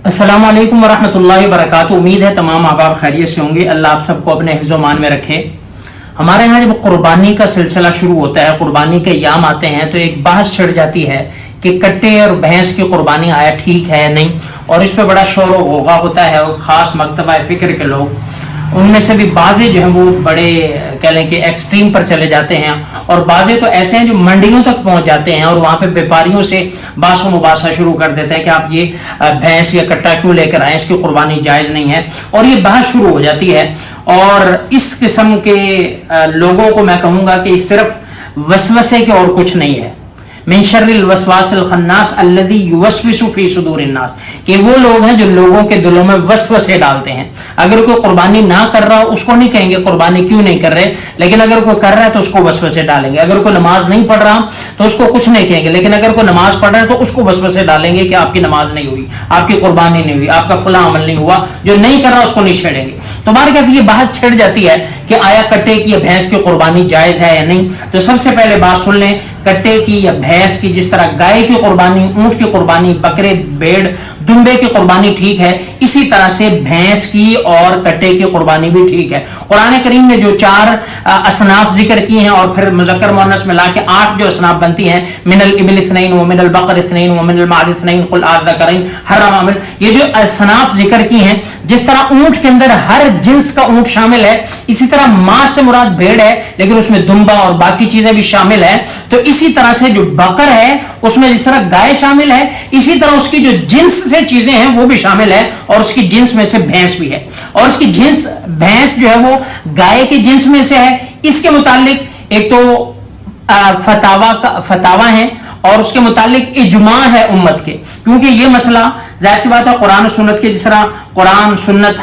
अस्सलाम वालेकुम वरहमतुल्लाहि वबरकातुहू। उम्मीद है तमाम आप खैरियत से होंगे। अल्लाह आप सबको अपने हिफ्ज़ मान में रखे। हमारे यहाँ जब कुर्बानी का सिलसिला शुरू होता है, कुर्बानी के अय्याम आते हैं, तो एक बहस छिड़ जाती है कि कट्टे और भैंस की कुर्बानी आया ठीक है नहीं, और इस पर बड़ा शोर व गौगा होता है। और ख़ास मकतबा फ़िक्र के लोग, उनमें से भी बाज़े जो हैं वो बड़े कह लें कि एक्सट्रीम पर चले जाते हैं, और बाज़े तो ऐसे हैं जो मंडियों तक पहुंच जाते हैं और वहाँ पे व्यापारियों से बासो मुबासा शुरू कर देते हैं कि आप ये भैंस या कट्टा क्यों लेकर आए, इसकी कुर्बानी जायज़ नहीं है, और ये बहस शुरू हो जाती है। और इस किस्म के लोगों को मैं कहूँगा कि सिर्फ वसवसे के और कुछ नहीं है। मिन शर्रिल वसवासिल खन्नास अल्लज़ी युवस्विसु फी सुदूरिन नास, कि वो लोग हैं जो लोगों के दिलों में वसवसे डालते हैं। अगर कोई कुर्बानी ना कर रहा उसको नहीं कहेंगे कुर्बानी क्यों नहीं कर रहे, लेकिन अगर कोई कर रहा है तो उसको वसवसे डालेंगे। अगर कोई नमाज नहीं पढ़ रहा तो उसको कुछ नहीं कहेंगे, लेकिन अगर कोई नमाज पढ़ रहा है तो उसको वसवसे डालेंगे कि आपकी नमाज नहीं हुई, आपकी कुर्बानी नहीं हुई, आपका फला अमल नहीं हुआ। जो नहीं कर रहा उसको नहीं छेड़ेंगे। तो हमारे क्या ये बहस छिड़ जाती है कि आया कट्टे की या भैंस की कुर्बानी जायज है या नहीं। तो सबसे पहले बात सुन लें, कट्टे की या भैंस की, जिस तरह गाय की कुर्बानी, ऊंट की कुर्बानी, बकरे, भेड़, दुम्बे की कुर्बानी ठीक है, इसी तरह से भैंस की और कट्टे की कुर्बानी भी ठीक है। कुरान करीम ने जो 4 असनाफ जिक्र की हैं और फिर मुज़क्कर मुअन्नस मिला के 8 जो असनाफ बनती हैं, मिनल इबिल इस्नैन व मिनल बकर इस्नैन व मिनल माद इस्नैन कुल अज़्ज़करैन हर्रम अमिल, ये जो असनाफ जिक्र की हैं, जिस तरह ऊंट के अंदर हर जिन्स का ऊंट शामिल है, इसी तरह मां से मुराद भेड़ है, लेकिन उसमें दुम्बा और बाकी चीजें भी शामिल है। तो इसी तरह से जो बकर है उसमें जिस तरह गाय शामिल है, इसी तरह उसकी जो जिन्स से चीजें हैं वो भी शामिल है, और उसकी जिन्स में से भैंस भी है, और उसकी जिन्स भैंस जो है वो गाय की जिन्स में से है। इसके मुतालिक एक तो फतावा है और उसके मुतालिक इजमा है उम्मत के, क्योंकि ये मसला जाहिर सी बात है कुरान और सुन्नत के, जिस तरह कुरान सुन्नत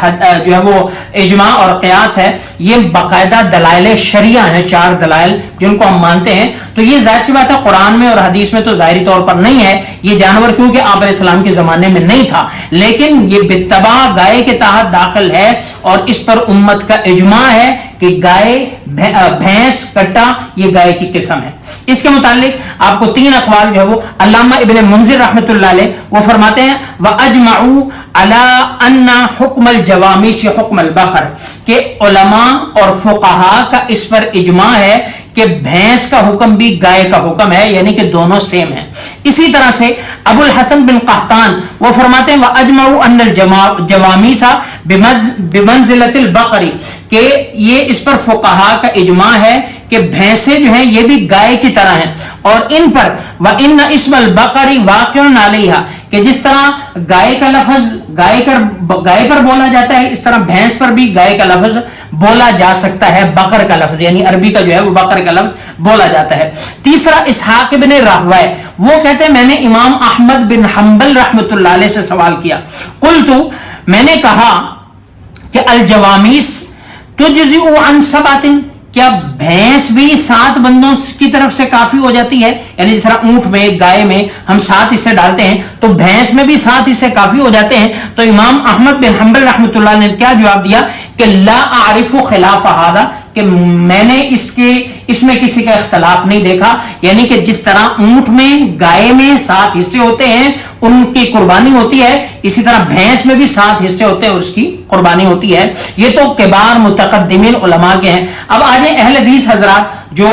जो है वो इजमा और क़यास है, ये बाकायदा दलाइल शरिया हैं, 4 दलाइल जिनको हम मानते हैं। तो ये जाहिर सी बात है कुरान में और हदीस में तो ज़ाहिरी तौर पर नहीं है ये जानवर, क्योंकि आप अलैहिस्सलाम के ज़माने में नहीं था, लेकिन ये बित्तबा गाय के तहत दाखिल है, और इस पर उम्मत का इजमा है कि गाय, भैंस, कट्टा ये गाय की किस्म है। इसके मुतालिक आपको 3 अक़वाल जो है वो अल्लामा इब्न मुंज़िर रहमतुल्लाह अलैह वो फरमाते हैं, व अजमऊ अला अन्ना हुक्मल जवामिस हुक्मल बकर, के उलमा और फुक़हा का इस पर इजमा है कि भैंस का हुक्म भी गाय का हुक्म है, यानी कि दोनों सेम है। इसी तरह से अबुल हसन बिन कहतान वो फरमाते हैं, व अजमऊ अन्नल जवामिसा बिमंज़िलतिल बकरी, के ये इस पर फुक़हा का इजमा है कि भैंसें जो हैं ये भी गाय की तरह हैं, और इन पर व इन्न इस्मल बकरी वाक़िउन अलैहा, कि जिस तरह गाय का लफ्ज गाय पर बोला जाता है, इस तरह भैंस पर भी गाय का लफ्ज बोला जा सकता है, बकर का लफ्ज यानी अरबी का जो है वो बकर का लफ्ज बोला जाता है। तीसरा इसहाक इब्न राहवै वो कहते हैं, मैंने इमाम अहमद बिन हंबल रहमतुल्लाह अलैह से सवाल किया, कुल्तु, मैंने कहा कि अल जवामीस तुजज़िउ अन सबातिन, क्या भैंस भी 7 बंदों की तरफ से काफी हो जाती है, यानी जिस तरह ऊंट में, गाय में हम 7 हिस्से डालते हैं, तो भैंस में भी 7 हिस्से काफी हो जाते हैं। तो इमाम अहमद बिन हंबल रहमतुल्लाह ने क्या जवाब दिया कि ला आरिफु खिलाफ हादा, कि मैंने इसमें किसी का इख्तलाफ नहीं देखा, यानी कि जिस तरह ऊंट में, गाय में 7 हिस्से होते हैं उनकी कुर्बानी होती है, इसी तरह भैंस में भी 7 हिस्से होते हैं और उसकी कुर्बानी होती है। ये तो किबार मुतकद्दिमीन उलमा के हैं। अब आ जाए अहले हदीस हजरात, जो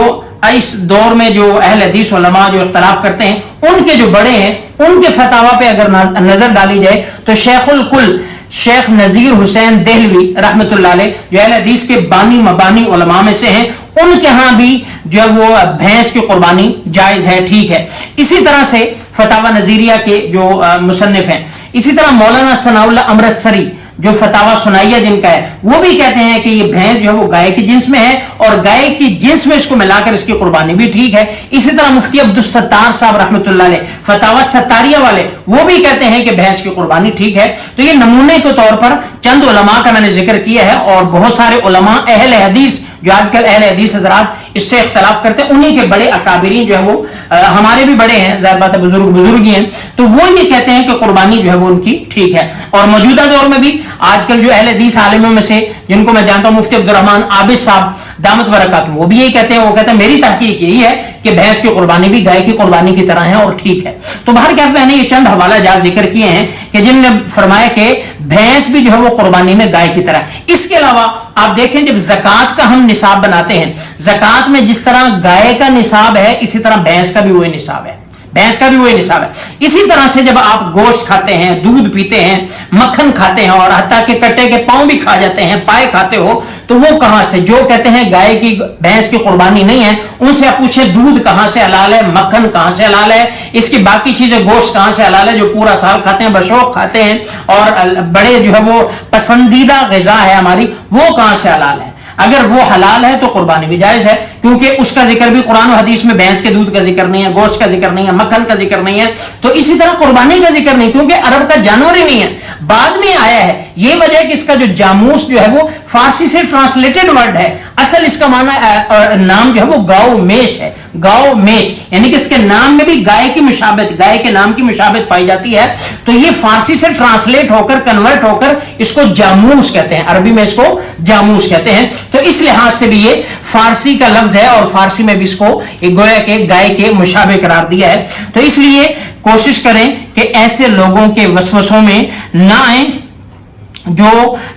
इस दौर में जो अहले हदीस उलमा जो इख्तलाफ करते हैं, उनके जो बड़े हैं उनके फतावा पे अगर नजर डाली जाए तो शेखुल कुल शेख नजीर हुसैन देहलवी रहमतुल्लाह अलैह जो अहले हदीस के बानी मबानी उलमा में से हैं, उनके यहाँ भी जो है वो भैंस की कुर्बानी जायज है, ठीक है। इसी तरह से फतावा नजीरिया के जो मुसन्निफ हैं, इसी तरह मौलाना सनाउल्लाह अमृतसरी जो फतावा सुनाइया जिनका है, वो भी कहते हैं कि ये भैंस जो है वो गाय की जिन्स में है, और गाय की जिन्स में इसको मिलाकर इसकी कुर्बानी भी ठीक है। इसी तरह मुफ्ती अब्दुल सत्तार साहब रहमतुल्लाह अलैह फतावा सत्तारिया वाले वो भी कहते हैं कि भैंस की कुर्बानी ठीक है। तो ये नमूने के तौर पर चंद उलमा का मैंने जिक्र किया है, और बहुत सारे उलमा अहले हदीस जो आजकल अहले हदीस हजरात इससे इख्तलाफ करते हैं, उन्हीं के बड़े अकाबिरीन जो है वो हमारे भी बड़े हैं, ज़ाहिर बात है बुजुर्ग ही हैं, तो वो ये कहते हैं कि कुर्बानी जो है वो उनकी ठीक है। और मौजूदा दौर में भी आजकल जो अहले हदीस आलिमों में से जिनको मैं जानता हूँ, मुफ्ती अब्दुर्रहमान आबिद साहब दामत बरकात, वो भी यही कहते हैं, वो कहते हैं मेरी तहकीक यही है कि भैंस की कुर्बानी भी गाय की कुर्बानी की तरह है और ठीक है। तो बाहर क्या मैंने ये चंद हवाला जात जिक्र किए हैं कि जिनने फरमाया कि भैंस भी जो है वो कुर्बानी में गाय की तरह। इसके अलावा आप देखें, जब ज़कात का हम निसाब बनाते हैं, ज़कात में जिस तरह गाय का निसाब है, इसी तरह भैंस का भी वही निसाब है, भैंस का भी वही निसाब है। इसी तरह से जब आप गोश्त खाते हैं, दूध पीते हैं, मक्खन खाते हैं और हत्ता के कट्टे के पांव भी खा जाते हैं, पाए खाते हो, तो वो कहां से, जो कहते हैं गाय की भैंस की कुर्बानी नहीं है, उनसे आप पूछे दूध कहां से हलाल है, मक्खन कहां से हलाल है, इसकी बाकी चीजें गोश्त कहां से हलाल है, जो पूरा साल खाते हैं, बशौक खाते हैं और बड़े जो है वो पसंदीदा ग़िज़ा है हमारी, वो कहां से हलाल है। अगर वो हलाल है तो कुर्बानी भी जायज है, क्योंकि उसका जिक्र भी कुरान और हदीस में भैंस के दूध का जिक्र नहीं है, गोश्त का जिक्र नहीं है, मक्खन का जिक्र नहीं है। तो इसी तरह कुर्बानी का जिक्र नहीं, क्योंकि अरब का जानवर ही नहीं है, बाद में आया है। ये वजह है कि इसका जो जामूस जो है वो फारसी से ट्रांसलेटेड वर्ड है, असल इसका माना नाम जो है वो गाओ मेश है, गाओ मेश, यानी कि इसके नाम में भी गाय की मुशाबत, गाय के नाम की मुशाबत पाई जाती है। तो ये फारसी से ट्रांसलेट होकर, कन्वर्ट होकर इसको जामूस कहते हैं, अरबी में इसको जामूस कहते हैं। तो इस लिहाज से भी ये फारसी का लफ्ज है और फारसी में भी इसको एक गोया के गाय के मुशाबे करार दिया है। तो इसलिए कोशिश करें कि ऐसे लोगों के वसवसों में ना आए जो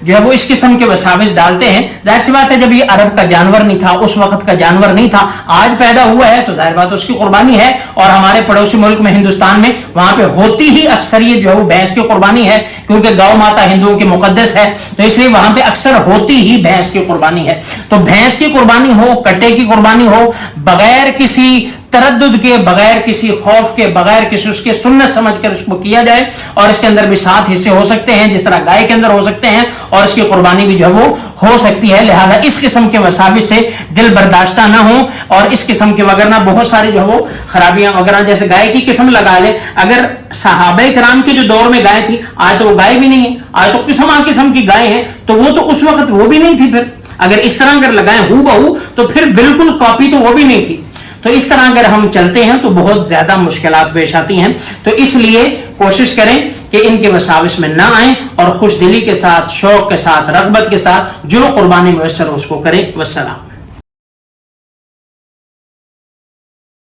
है वो इस किस्म के वसाविस डालते हैं। जाहिर सी बात है, जब ये अरब का जानवर नहीं था, उस वक्त का जानवर नहीं था, आज पैदा हुआ है तो जाहिर बात उसकी कुर्बानी है। और हमारे पड़ोसी मुल्क में, हिंदुस्तान में, वहां पे होती ही अक्सरियत जो है वो भैंस की कुर्बानी है, क्योंकि गौ माता हिंदुओं की मुकद्दस है, तो इसलिए वहां पे अक्सर होती ही भैंस की कुर्बानी है। तो भैंस की कुर्बानी हो, कट्टे की कुर्बानी हो, बगैर किसी तरद्दुद के, बगैर किसी खौफ के, बगैर किसी उसके सुन्नत समझकर इसको किया जाए। और इसके अंदर भी 7 हिस्से हो सकते हैं, जिस तरह गाय के अंदर हो सकते हैं, और इसकी कुर्बानी भी जो है वो हो सकती है। लिहाजा इस किस्म के वसाविस से दिल बर्दाश्ता ना हो, और इस किस्म के वगरना बहुत सारी जो है वो खराबियां वगैरह, जैसे गाय की किस्म लगा ले, अगर सहाबे कराम के जो दौर में गाय थी, आज तो वो गाय भी नहीं है, आज तो किस्म की गाय है, तो वो तो उस वक्त वो भी नहीं थी। फिर अगर इस तरह अगर लगाए हूँ बहू, तो फिर बिल्कुल कॉपी तो वो भी नहीं थी। तो इस तरह अगर हम चलते हैं तो बहुत ज्यादा मुश्किलात पेश आती हैं। तो इसलिए कोशिश करें कि इनके वसाविस में ना आए और खुश दिली के साथ, शौक के साथ, रगबत के साथ जो कुर्बानी मुयस्सर हो उसको करें। वस्सलाम।